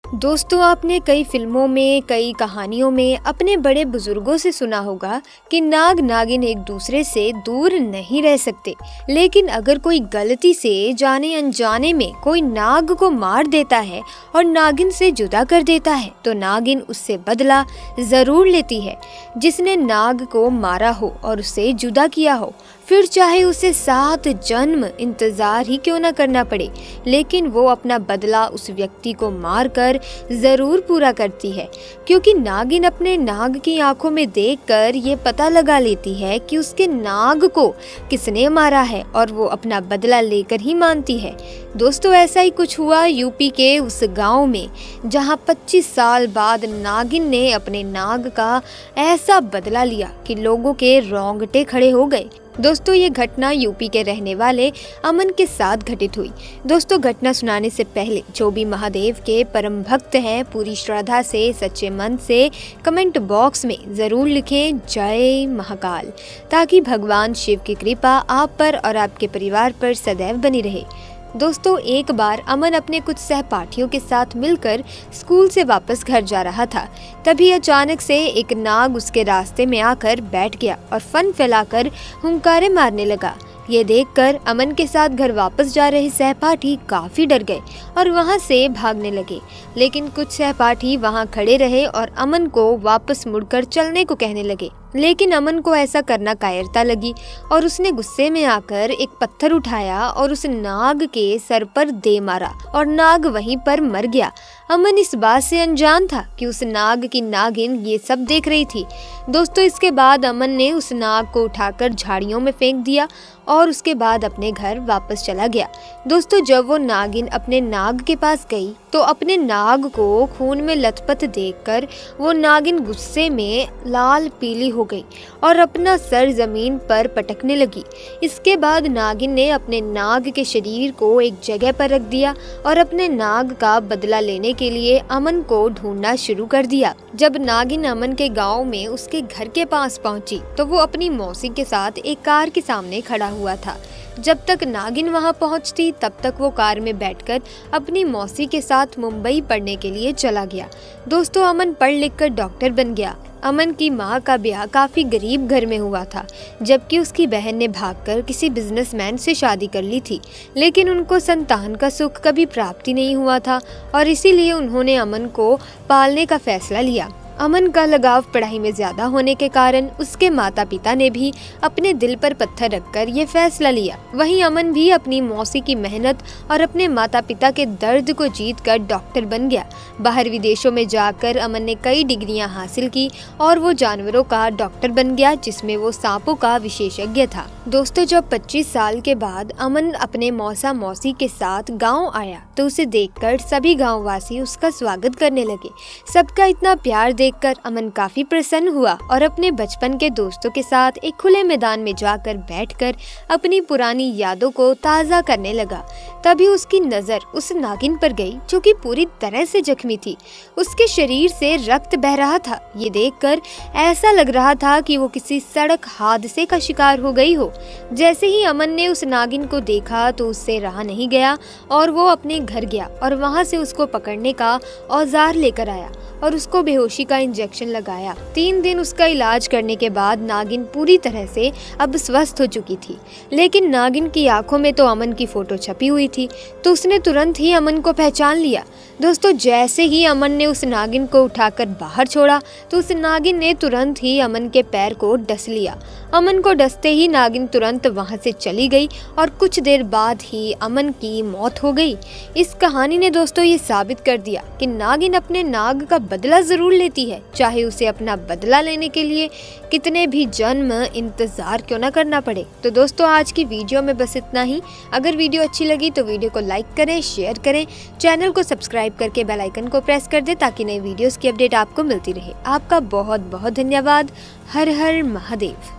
दोस्तों, आपने कई फिल्मों में, कई कहानियों में अपने बड़े बुजुर्गों से सुना होगा कि नाग नागिन एक दूसरे से दूर नहीं रह सकते। लेकिन अगर कोई गलती से जाने अनजाने में कोई नाग को मार देता है और नागिन से जुदा कर देता है तो नागिन उससे बदला जरूर लेती है। जिसने नाग को मारा हो और उसे जुदा किया हो, फिर चाहे उसे 7 जन्म इंतजार ही क्यों न करना पड़े, लेकिन वो अपना बदला उस व्यक्ति को मारकर जरूर पूरा करती है। क्योंकि नागिन अपने नाग की आंखों में देखकर ये पता लगा लेती है कि उसके नाग को किसने मारा है और वो अपना बदला लेकर ही मानती है। दोस्तों, ऐसा ही कुछ हुआ यूपी के उस गांव में, जहां 25 साल बाद नागिन ने अपने नाग का ऐसा बदला लिया कि लोगों के रोंगटे खड़े हो गए। दोस्तों, ये घटना यूपी के रहने वाले अमन के साथ घटित हुई। दोस्तों, घटना सुनाने से पहले जो भी महादेव के परम भक्त हैं, पूरी श्रद्धा से, सच्चे मन से कमेंट बॉक्स में ज़रूर लिखें जय महाकाल, ताकि भगवान शिव की कृपा आप पर और आपके परिवार पर सदैव बनी रहे। दोस्तों, एक बार अमन अपने कुछ सहपाठियों के साथ मिलकर स्कूल से वापस घर जा रहा था। तभी अचानक से एक नाग उसके रास्ते में आकर बैठ गया और फन फैलाकर हुंकारे मारने लगा। ये देखकर अमन के साथ घर वापस जा रहे सहपाठी काफी डर गए और वहां से भागने लगे। लेकिन कुछ सहपाठी वहां खड़े रहे और अमन को वापस मुड़कर चलने को कहने लगे। लेकिन अमन को ऐसा करना कायरता लगी और उसने गुस्से में आकर एक पत्थर उठाया और उस नाग के सर पर दे मारा और नाग वहीं पर मर गया। अमन इस बात से अनजान था कि उस नाग की नागिन ये सब देख रही थी। दोस्तों, इसके बाद अमन ने उस नाग को उठाकर झाड़ियों में फेंक दिया और उसके बाद अपने घर वापस चला गया। दोस्तों, जब वो नागिन अपने नाग के पास गई तो अपने नाग को खून में लथपथ देखकर वो नागिन गुस्से में लाल पीली हो गई और अपना सर जमीन पर पटकने लगी। इसके बाद नागिन ने अपने नाग के शरीर को एक जगह पर रख दिया और अपने नाग का बदला लेने के लिए अमन को ढूंढना शुरू कर दिया। जब नागिन अमन के गांव में उसके घर के पास पहुंची तो वो अपनी मौसी के साथ एक कार के सामने खड़ा हुआ था। जब तक नागिन वहां पहुंचती तब तक वो कार में बैठकर अपनी मौसी के साथ मुंबई पढ़ने के लिए चला गया। दोस्तों, अमन पढ़ लिख कर डॉक्टर बन गया। अमन की माँ का ब्याह काफी गरीब घर में हुआ था, जबकि उसकी बहन ने भागकर किसी बिजनेसमैन से शादी कर ली थी। लेकिन उनको संतान का सुख कभी प्राप्ति नहीं हुआ था और इसीलिए उन्होंने अमन को पालने का फैसला लिया। अमन का लगाव पढ़ाई में ज्यादा होने के कारण उसके माता पिता ने भी अपने दिल पर पत्थर रखकर ये फैसला लिया। वहीं अमन भी अपनी मौसी की मेहनत और अपने माता पिता के दर्द को जीतकर डॉक्टर बन गया। बाहर विदेशों में जाकर अमन ने कई डिग्रियां हासिल की और वो जानवरों का डॉक्टर बन गया, जिसमें वो सांपों का विशेषज्ञ था। दोस्तों, जब 25 साल के बाद अमन अपने मौसा मौसी के साथ गाँव आया तो उसे देखकर सभी गाँववासी उसका स्वागत करने लगे। सबका इतना प्यार देखकर अमन काफी प्रसन्न हुआ और अपने बचपन के दोस्तों के साथ एक खुले मैदान में जाकर बैठकर अपनी पुरानी यादों को ताज़ा करने लगा। तभी उसकी नजर उस नागिन पर गई जो कि पूरी तरह से जख्मी थी। उसके शरीर से रक्त बह रहा था। ये देखकर ऐसा लग रहा था कि वो किसी सड़क हादसे का शिकार हो गई हो। जैसे ही अमन ने उस नागिन को देखा तो उससे रहा नहीं गया और वो अपने घर गया और वहां से उसको पकड़ने का औजार लेकर आया और उसको बेहोशी का इंजेक्शन लगाया। 3 दिन उसका इलाज करने के बाद नागिन पूरी तरह से अब स्वस्थ हो चुकी थी। लेकिन नागिन की आंखों में तो अमन की फोटो छपी हुई थी, तो उसने तुरंत ही अमन को पहचान लिया। दोस्तों, जैसे ही अमन ने उस नागिन को उठाकर बाहर छोड़ा तो उस नागिन ने तुरंत ही अमन के पैर को डस लिया। अमन को डसते ही नागिन तुरंत वहां से चली गई और कुछ देर बाद ही अमन की मौत हो गई। इस कहानी ने दोस्तों ये साबित कर दिया कि नागिन अपने नाग का बदला जरूर लेती है, चाहे उसे अपना बदला लेने के लिए कितने भी जन्म इंतजार क्यों ना करना पड़े। तो दोस्तों, आज की वीडियो में बस इतना ही। अगर वीडियो अच्छी लगी तो वीडियो को लाइक करें, शेयर करें, चैनल को सब्सक्राइब करके बेल आइकन को प्रेस कर दें ताकि नई वीडियोस की अपडेट आपको मिलती रहे। आपका बहुत बहुत धन्यवाद। हर हर महादेव।